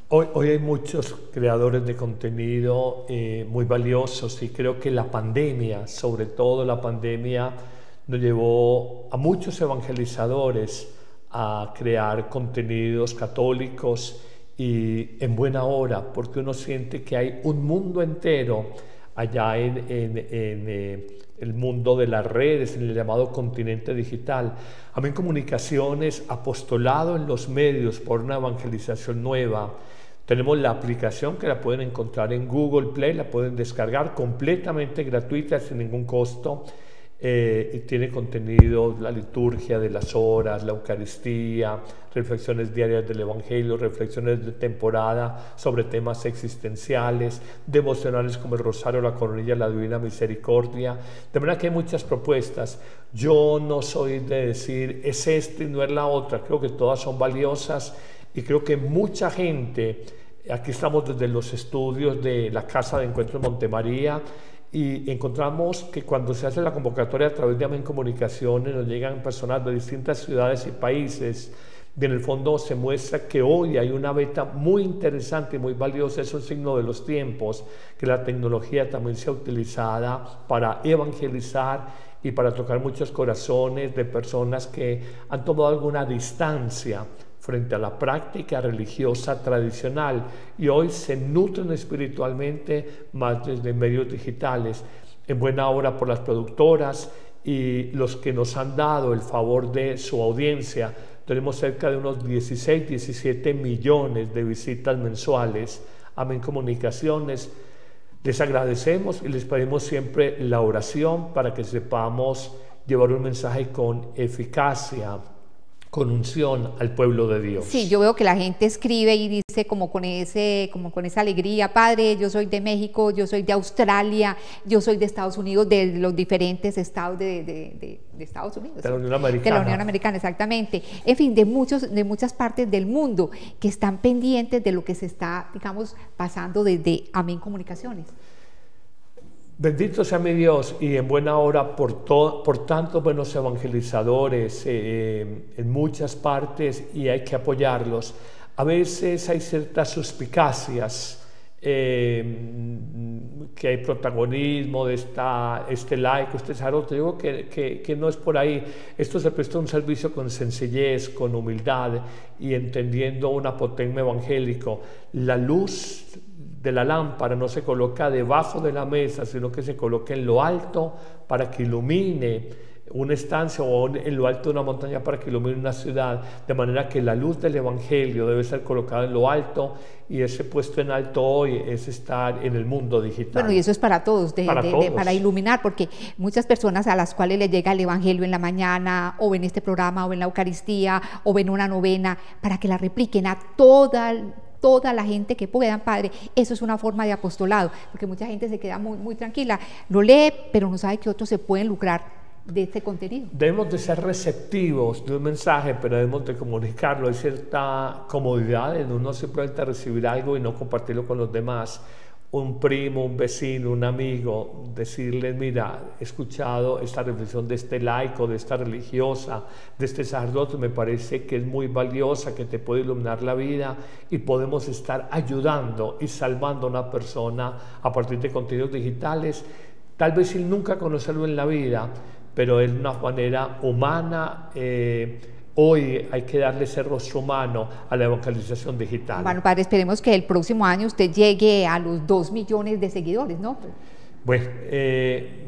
Hoy hay muchos creadores de contenido muy valiosos y creo que la pandemia, sobre todo la pandemia, nos llevó a muchos evangelizadores a crear contenidos católicos y en buena hora, porque uno siente que hay un mundo entero allá en el mundo de las redes, en el llamado continente digital. Amén Comunicaciones, apostolado en los medios por una evangelización nueva. Tenemos la aplicación que la pueden encontrar en Google Play, la pueden descargar completamente gratuita, sin ningún costo. Y tiene contenido, la liturgia de las horas, la Eucaristía, reflexiones diarias del Evangelio, reflexiones de temporada sobre temas existenciales, devocionales como el Rosario, la Coronilla, la Divina Misericordia. De manera que hay muchas propuestas. Yo no soy de decir es esta y no es la otra, creo que todas son valiosas y creo que mucha gente, aquí estamos desde los estudios de la Casa de Encuentro en Montemaría, y encontramos que cuando se hace la convocatoria a través de Amén Comunicaciones nos llegan personas de distintas ciudades y países y en el fondo se muestra que hoy hay una beta muy interesante y muy valiosa. Es un signo de los tiempos, que la tecnología también sea utilizada para evangelizar y para tocar muchos corazones de personas que han tomado alguna distancia frente a la práctica religiosa tradicional y hoy se nutren espiritualmente más desde medios digitales. En buena hora por las productoras y los que nos han dado el favor de su audiencia. Tenemos cerca de unos 16, 17 millones de visitas mensuales. Amén Comunicaciones. Les agradecemos y les pedimos siempre la oración para que sepamos llevar un mensaje con eficacia, con unción al pueblo de Dios. Sí, yo veo que la gente escribe y dice como con esa alegría, Padre, yo soy de México, yo soy de Australia, yo soy de Estados Unidos, de los diferentes estados de Estados Unidos. De la Unión Americana. De la Unión Americana, exactamente. En fin, de muchas partes del mundo que están pendientes de lo que se está, digamos, pasando desde Amén Comunicaciones. Bendito sea mi Dios y en buena hora por tantos buenos evangelizadores en muchas partes y hay que apoyarlos. A veces hay ciertas suspicacias que hay protagonismo de este laico, este sacerdote. Digo que no es por ahí. Esto se presta un servicio con sencillez, con humildad y entendiendo un apotegma evangélico. La luz de la lámpara no se coloca debajo de la mesa, sino que se coloca en lo alto para que ilumine una estancia o en lo alto de una montaña para que ilumine una ciudad, de manera que la luz del Evangelio debe ser colocada en lo alto y ese puesto en alto hoy es estar en el mundo digital. Bueno, y eso es para todos, para iluminar, porque muchas personas a las cuales les llega el Evangelio en la mañana o en este programa o en la Eucaristía o en una novena, para que la repliquen a toda la gente que puedan, Padre. Eso es una forma de apostolado, porque mucha gente se queda muy tranquila, lo lee, pero no sabe que otros se pueden lucrar de este contenido. Debemos de ser receptivos de un mensaje, pero debemos de comunicarlo. Hay cierta comodidad en uno simplemente recibir algo y no compartirlo con los demás. Un primo, un vecino, un amigo, decirles, mira, he escuchado esta reflexión de este laico, de esta religiosa, de este sacerdote, me parece que es muy valiosa, que te puede iluminar la vida y podemos estar ayudando y salvando a una persona a partir de contenidos digitales, tal vez sin nunca conocerlo en la vida, pero es una manera humana, Hoy hay que darle ese rostro humano a la evangelización digital. Bueno, padre, esperemos que el próximo año usted llegue a los 2 millones de seguidores, ¿no? Bueno,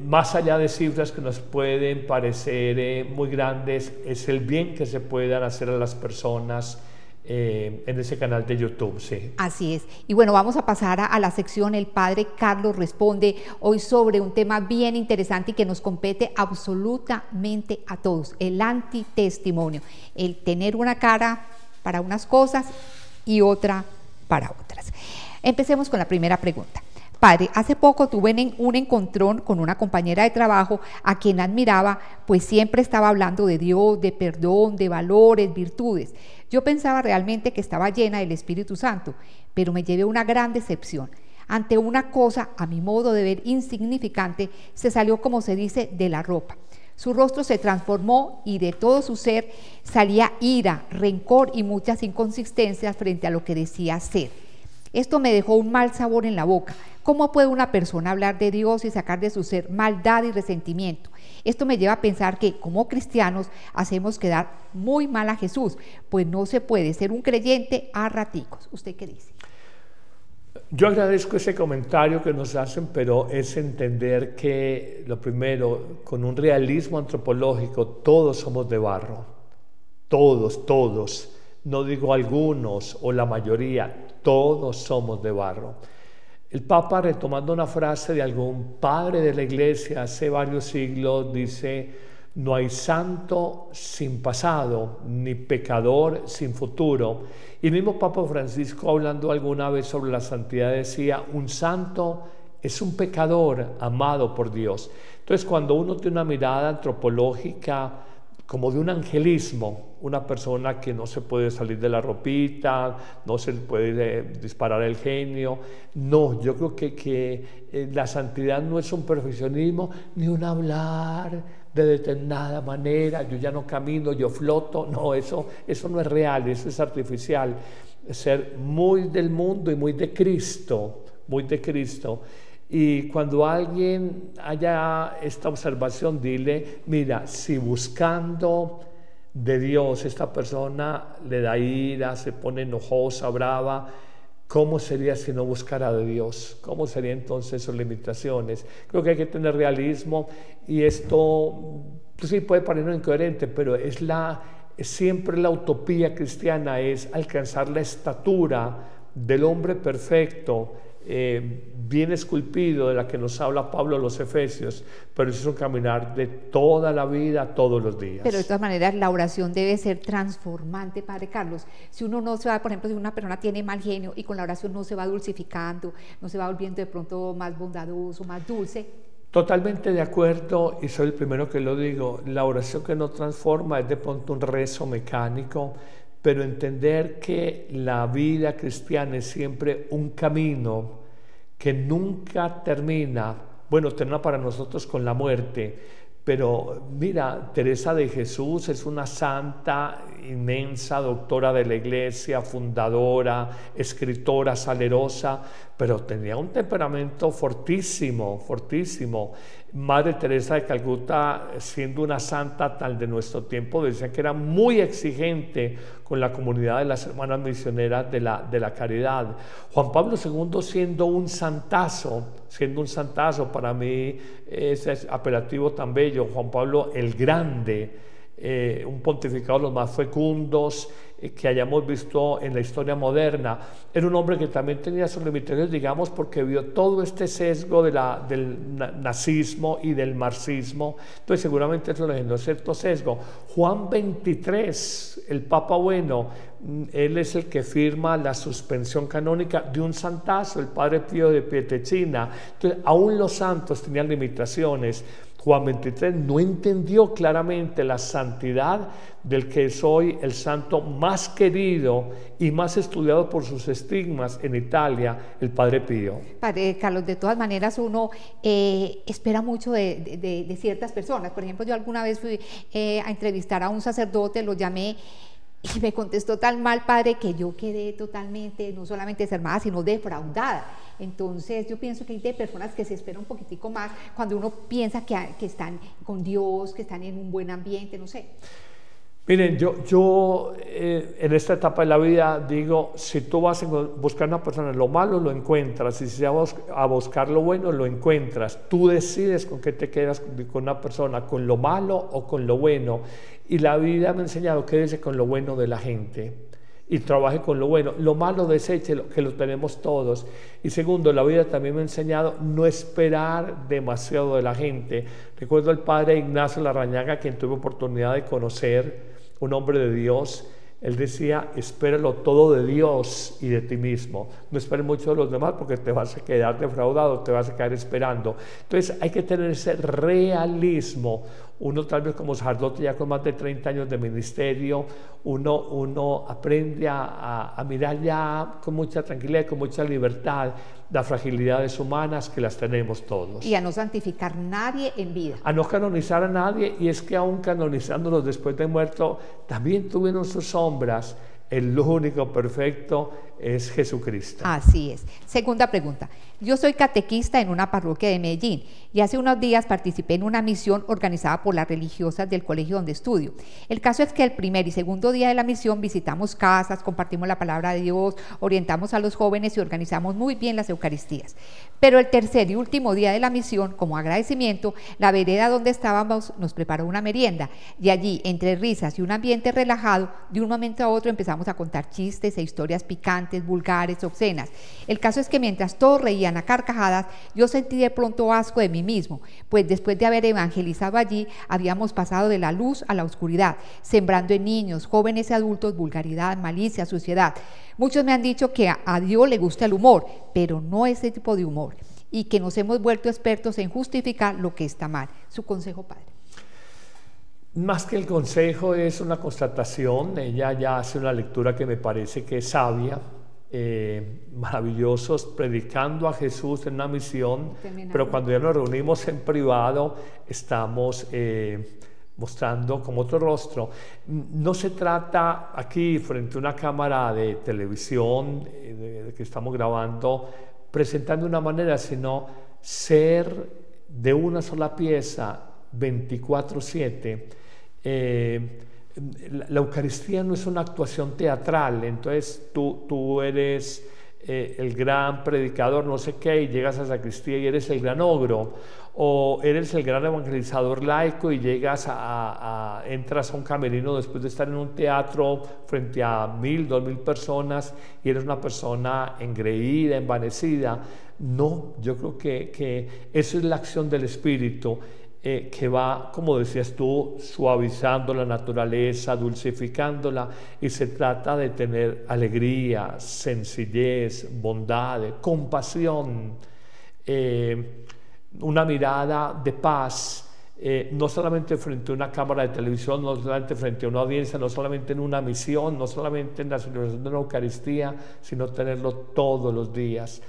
más allá de cifras que nos pueden parecer muy grandes, es el bien que se puedan hacer a las personas en ese canal de YouTube, sí. Así es. Y bueno, vamos a pasar a la sección El Padre Carlos Responde, hoy sobre un tema bien interesante y que nos compete absolutamente a todos, el antitestimonio, el tener una cara para unas cosas y otra para otras. Empecemos con la primera pregunta. Padre, hace poco tuve un encontrón con una compañera de trabajo a quien admiraba, pues siempre estaba hablando de Dios, de perdón, de valores, virtudes. Yo pensaba realmente que estaba llena del Espíritu Santo, pero me llevé una gran decepción. Ante una cosa, a mi modo de ver insignificante, se salió, como se dice, de la ropa. Su rostro se transformó y de todo su ser salía ira, rencor y muchas inconsistencias frente a lo que decía ser. Esto me dejó un mal sabor en la boca. ¿Cómo puede una persona hablar de Dios y sacar de su ser maldad y resentimiento? Esto me lleva a pensar que como cristianos hacemos quedar muy mal a Jesús, pues no se puede ser un creyente a raticos. ¿Usted qué dice? Yo agradezco ese comentario que nos hacen, pero es entender que, lo primero, con un realismo antropológico, todos somos de barro. Todos. No digo algunos o la mayoría, todos somos de barro. El Papa, retomando una frase de algún padre de la Iglesia hace varios siglos, dice: no hay santo sin pasado, ni pecador sin futuro. Y el mismo Papa Francisco, hablando alguna vez sobre la santidad, decía: un santo es un pecador amado por Dios. Entonces, cuando uno tiene una mirada antropológica como de un angelismo, una persona que no se puede salir de la ropita, no se puede disparar el genio. No, yo creo que la santidad no es un perfeccionismo ni un hablar de determinada manera, yo ya no camino, yo floto. No, eso no es real, eso es artificial. Ser muy del mundo y muy de Cristo, muy de Cristo. Y cuando alguien haya esta observación, dile: mira, si buscando de Dios esta persona le da ira, se pone enojosa, brava, ¿cómo sería si no buscara de Dios? ¿Cómo serían entonces sus limitaciones? Creo que hay que tener realismo, y esto pues sí puede parecer incoherente, pero siempre la utopía cristiana es alcanzar la estatura del hombre perfecto, bien esculpido, de la que nos habla Pablo a los Efesios, pero eso es un caminar de toda la vida, todos los días. Pero de todas maneras la oración debe ser transformante, Padre Carlos. Si uno no se va, por ejemplo, si una persona tiene mal genio y con la oración no se va dulcificando, no se va volviendo de pronto más bondadoso, más dulce. Totalmente de acuerdo, y soy el primero que lo digo. La oración que no transforma es de pronto un rezo mecánico, pero entender que la vida cristiana es siempre un camino que nunca termina. Bueno, termina para nosotros con la muerte, pero mira, Teresa de Jesús es una santa inmensa, doctora de la Iglesia, fundadora, escritora salerosa, pero tenía un temperamento fortísimo. Madre Teresa de Calcuta, siendo una santa tal de nuestro tiempo, decía que era muy exigente con la comunidad de las hermanas misioneras de la caridad. Juan Pablo II, siendo un santazo, para mí ese apelativo tan bello, Juan Pablo el Grande, un pontificado de los más fecundos que hayamos visto en la historia moderna. Era un hombre que también tenía sus limitaciones, digamos, porque vio todo este sesgo del nazismo y del marxismo. Entonces seguramente eso le generó cierto sesgo. Juan XXIII, el Papa Bueno, él es el que firma la suspensión canónica de un santazo, el Padre Pío de Pietrelcina. Entonces aún los santos tenían limitaciones. Juan XXIII no entendió claramente la santidad del que es hoy el santo más querido y más estudiado por sus estigmas en Italia, el Padre Pío. Padre Carlos, de todas maneras uno espera mucho de ciertas personas. Por ejemplo, yo alguna vez fui a entrevistar a un sacerdote, lo llamé y me contestó tan mal, padre, que yo quedé totalmente, no solamente desarmada, sino defraudada. Entonces yo pienso que hay de personas que se esperan un poquitico más cuando uno piensa que están con Dios, que están en un buen ambiente, no sé. Miren, yo en esta etapa de la vida digo, si tú vas a buscar una persona, lo malo lo encuentras, y si vas a buscar lo bueno, lo encuentras. Tú decides con qué te quedas con una persona, con lo malo o con lo bueno. Y la vida me ha enseñado, quédese con lo bueno de la gente y trabaje con lo bueno. Lo malo deséchelo, que lo tenemos todos. Y segundo, la vida también me ha enseñado no esperar demasiado de la gente. Recuerdo al padre Ignacio Larrañaga, quien tuve oportunidad de conocer, un hombre de Dios. Él decía, espéralo todo de Dios y de ti mismo. No esperes mucho de los demás porque te vas a quedar defraudado, te vas a quedar esperando. Entonces hay que tener ese realismo. Uno tal vez como sacerdote ya con más de 30 años de ministerio, uno aprende a mirar ya con mucha tranquilidad y con mucha libertad las fragilidades humanas que las tenemos todos. Y a no santificar nadie en vida. A no canonizar a nadie, y es que aún canonizándolos después de muerto, también tuvieron sus sombras. El único perfecto es Jesucristo. Así es. Segunda pregunta. Yo soy catequista en una parroquia de Medellín y hace unos días participé en una misión organizada por las religiosas del colegio donde estudio. El caso es que el primer y segundo día de la misión visitamos casas, compartimos la palabra de Dios, orientamos a los jóvenes y organizamos muy bien las Eucaristías. Pero el tercer y último día de la misión, como agradecimiento, la vereda donde estábamos nos preparó una merienda y allí, entre risas y un ambiente relajado, de un momento a otro empezamos a contar chistes e historias picantes, vulgares, obscenas. El caso es que mientras todos reían a carcajadas, yo sentí de pronto asco de mí mismo, pues después de haber evangelizado allí, habíamos pasado de la luz a la oscuridad, sembrando en niños, jóvenes y adultos vulgaridad, malicia, suciedad. Muchos me han dicho que a Dios le gusta el humor, pero no ese tipo de humor, y que nos hemos vuelto expertos en justificar lo que está mal. Su consejo, padre. Más que el consejo, es una constatación. Ella ya hace una lectura que me parece que es sabia. Maravillosos, predicando a Jesús en una misión, pero cuando ya nos reunimos en privado estamos mostrando como otro rostro. No se trata aquí frente a una cámara de televisión de que estamos grabando presentando de una manera, sino ser de una sola pieza 24/7. La Eucaristía no es una actuación teatral, entonces tú eres el gran predicador no sé qué y llegas a la sacristía y eres el gran ogro, o eres el gran evangelizador laico y llegas entras a un camerino después de estar en un teatro frente a 1.000, 2.000 personas y eres una persona engreída, envanecida. No, yo creo que eso es la acción del Espíritu. Que va, como decías tú, suavizando la naturaleza, dulcificándola, y se trata de tener alegría, sencillez, bondad, compasión, una mirada de paz, no solamente frente a una cámara de televisión, no solamente frente a una audiencia, no solamente en una misión, no solamente en la celebración de una Eucaristía, sino tenerlo todos los días.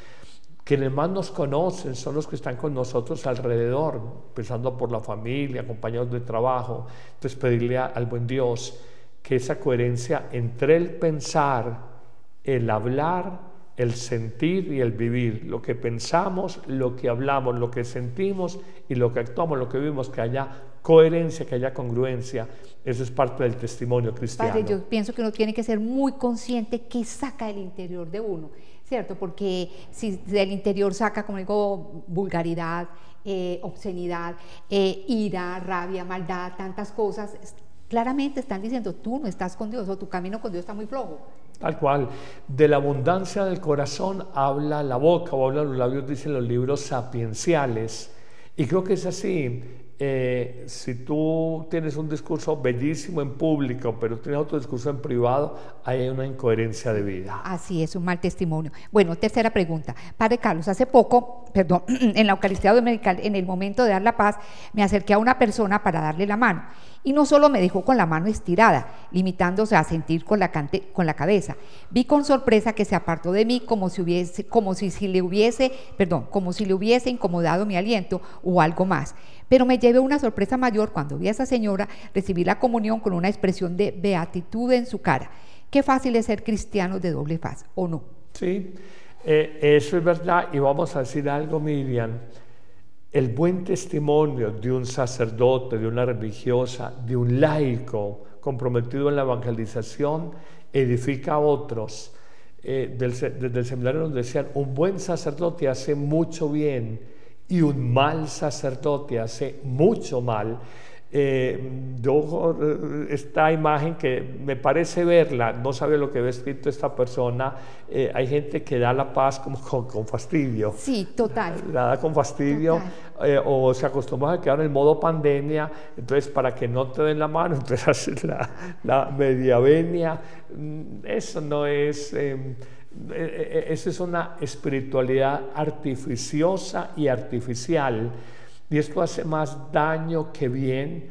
Quienes más nos conocen son los que están con nosotros alrededor, empezando por la familia, compañeros de trabajo. Entonces pedirle al buen Dios que esa coherencia entre el pensar, el hablar, el sentir y el vivir, lo que pensamos, lo que hablamos, lo que sentimos y lo que actuamos, lo que vivimos, que haya coherencia, que haya congruencia. Eso es parte del testimonio cristiano. Padre, yo pienso que uno tiene que ser muy consciente qué saca del interior de uno, ¿cierto? Porque si del interior saca, como digo, vulgaridad, obscenidad, ira, rabia, maldad, tantas cosas, claramente están diciendo, tú no estás con Dios, o tu camino con Dios está muy flojo. Tal cual. De la abundancia del corazón habla la boca, o hablan los labios, dicen los libros sapienciales. Y creo que es así. Si tú tienes un discurso bellísimo en público, pero tienes otro discurso en privado, hay una incoherencia de vida. Así es, un mal testimonio. Bueno, tercera pregunta. Padre Carlos, hace poco, en la Eucaristía Dominical, en el momento de dar la paz, me acerqué a una persona para darle la mano. Y no solo me dejó con la mano estirada, limitándose a sentir con la cabeza. Vi con sorpresa que se apartó de mí como si le hubiese incomodado mi aliento o algo más. Pero me llevé una sorpresa mayor cuando vi a esa señora recibir la comunión con una expresión de beatitud en su cara. Qué fácil es ser cristianos de doble faz, ¿o no? Sí, eso es verdad. Y vamos a decir algo, Miriam. El buen testimonio de un sacerdote, de una religiosa, de un laico comprometido en la evangelización edifica a otros. Desde el seminario nos decían, un buen sacerdote hace mucho bien y un mal sacerdote hace mucho mal. Esta imagen que me parece verla, no sabe lo que ve escrito esta persona, hay gente que da la paz como con fastidio. Sí, total. La da con fastidio, o se acostumbra a quedar en el modo pandemia, entonces para que no te den la mano, entonces haces la media venia. Eso no es... Esa es una espiritualidad artificiosa y artificial, y esto hace más daño que bien,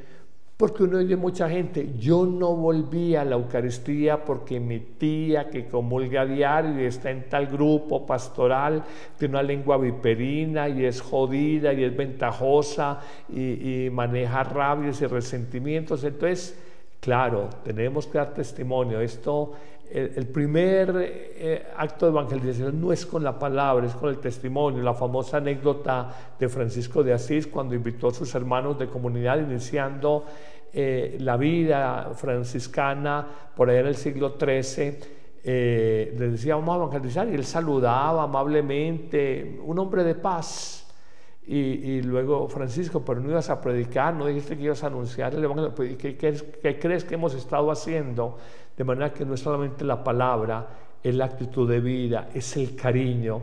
porque uno oye mucha gente, yo no volví a la Eucaristía porque mi tía que comulga a diario y está en tal grupo pastoral tiene una lengua viperina y es jodida y es ventajosa y maneja rabias y resentimientos. Entonces, claro, tenemos que dar testimonio. El primer acto de evangelización no es con la palabra, es con el testimonio. La famosa anécdota de Francisco de Asís cuando invitó a sus hermanos de comunidad iniciando la vida franciscana por allá en el siglo XIII, les decía vamos a evangelizar y él saludaba amablemente, un hombre de paz. Y luego, Francisco, pero no ibas a predicar, no dijiste que ibas a anunciar el evangelio, ¿qué crees que hemos estado haciendo? De manera que no es solamente la palabra, es la actitud de vida, es el cariño.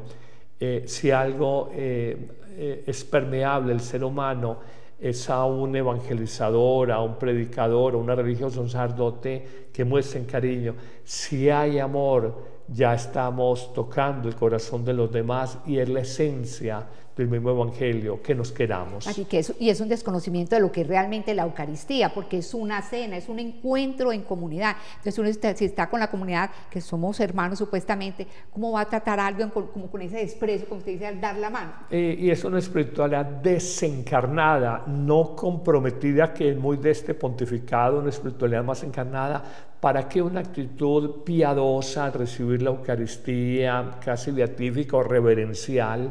Si algo es permeable el ser humano, es a un evangelizador, a un predicador, a una religiosa, a un sacerdote que muestren cariño. Si hay amor, ya estamos tocando el corazón de los demás y es la esencia del mismo evangelio, que nos queramos. Así que y es un desconocimiento de lo que es realmente la Eucaristía, porque es una cena, es un encuentro en comunidad. Entonces uno si está con la comunidad, que somos hermanos supuestamente, ¿cómo va a tratar a alguien como con ese desprecio, como usted dice, al dar la mano? Y es una espiritualidad desencarnada, no comprometida, que es muy de este pontificado, una espiritualidad más encarnada. ¿Para qué una actitud piadosa al recibir la Eucaristía, casi beatífica o reverencial,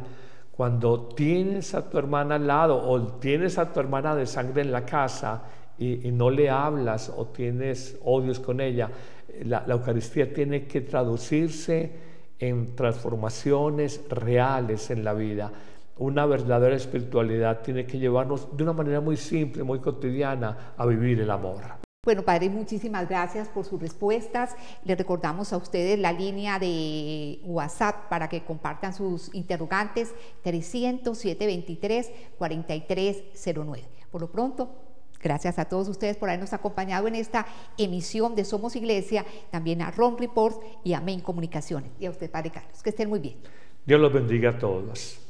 cuando tienes a tu hermana al lado o tienes a tu hermana de sangre en la casa y no le hablas o tienes odios con ella? La Eucaristía tiene que traducirse en transformaciones reales en la vida. Una verdadera espiritualidad tiene que llevarnos de una manera muy simple, muy cotidiana, a vivir el amor. Bueno, Padre, muchísimas gracias por sus respuestas. Les recordamos a ustedes la línea de WhatsApp para que compartan sus interrogantes, 300-723-4309. Por lo pronto, gracias a todos ustedes por habernos acompañado en esta emisión de Somos Iglesia, también a Ron Report y a Main Comunicaciones. Y a usted, Padre Carlos, que estén muy bien. Dios los bendiga a todos.